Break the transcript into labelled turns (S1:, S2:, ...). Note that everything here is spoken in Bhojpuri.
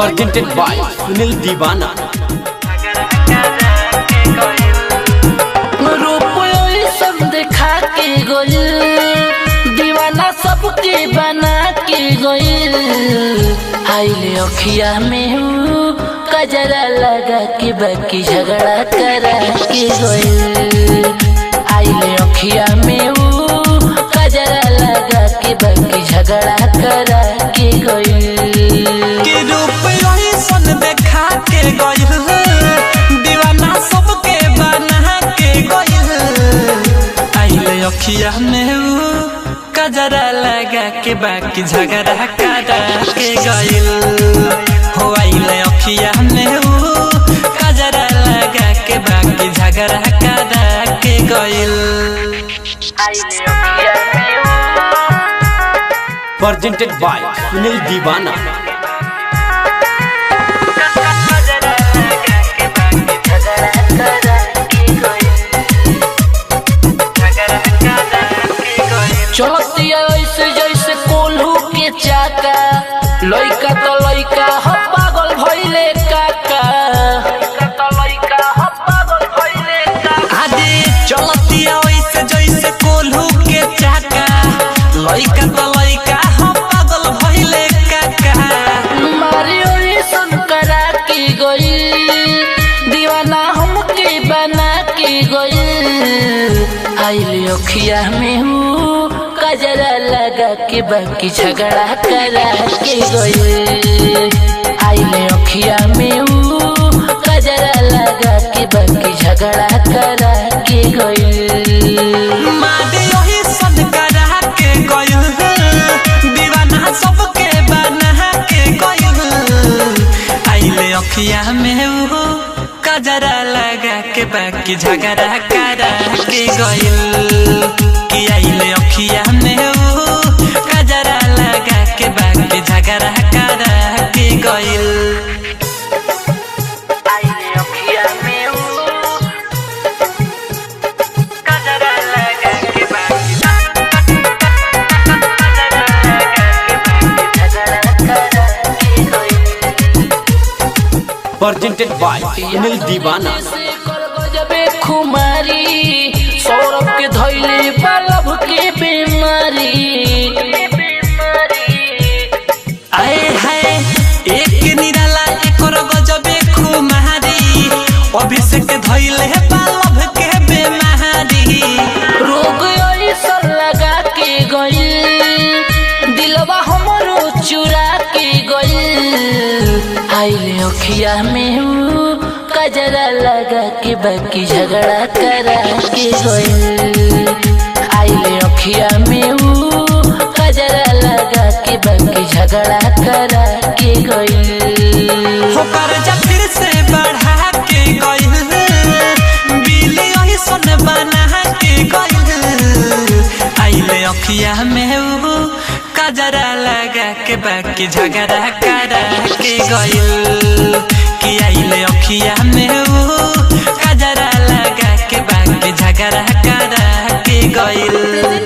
S1: presented by Sunil Divana।
S2: देखा के गोइल दीवाना सबके बना के गोइल आइले अखिया में कजरा लगा के बाकी झगड़ा करा के गोइल आइले अखिया में कजरा लगा के बाकी झगड़ा करा के गोइल
S3: के रूप यही सन देखा के गोइल दीवाना सबके बना के गोइल अखिया में कजरा लगा के बाकी झगड़ा करा के गइल हो आइले अखिया में कजरा लगा के बाकी झगड़ा करा के गइल
S1: presented by Sunil Divana।
S2: चलतिया ऐसे जैसे कोल्हू के चाका लइका तो लइका ह पागल भइले काका
S3: आदि चलतिया ऐसे जैसे कोल्हू के चाका लइका तो लइका ह पागल भइले काका
S2: मारियो रे संकरा के गइल दीवाना हमके बना के गइल आइले अखिया में कजरा लगा के बाकी झगड़ा करा के गइल आइले अखिया में कजरा लगा के बाकी झगड़ा करा के गइल
S3: मादे यही सन करा के गइल दीवाना सबके बना के गइल आइले अखिया में कजरा लगा के बाकी झगड़ा करा के गइल कि आइले अखिया में कजरा लगा के बाकी झगड़ा करा के गइल
S2: आइले अखिया में कजरा लगा के बाकी झगड़ा करा के गइल
S1: presented by Sunil Divana।
S2: खुमारी सौरभ के धैले बल्लभ के बीमारी
S3: आए हाय एक निराला एक गजबे खुमारी अभिषेक धैले बल्लभ के बीमारी
S2: रोग ऐसा लगा के गइल दिलवा हमरो चुरा के गइल आइले अखिया में कजरा लगा के बाकी झगड़ा करा के गइल आइले अखिया में कजरा लगा के बाकी झगड़ा करा के गइल
S3: होकर जा फिर से बढ़ा के गइल बिली यही सन बना के गइल आइले अखिया में कजरा लगा के बाकी झगड़ा करा के गइल कि आइले अखिया में कजरा लगा के बाकी झगड़ा करा के गइल।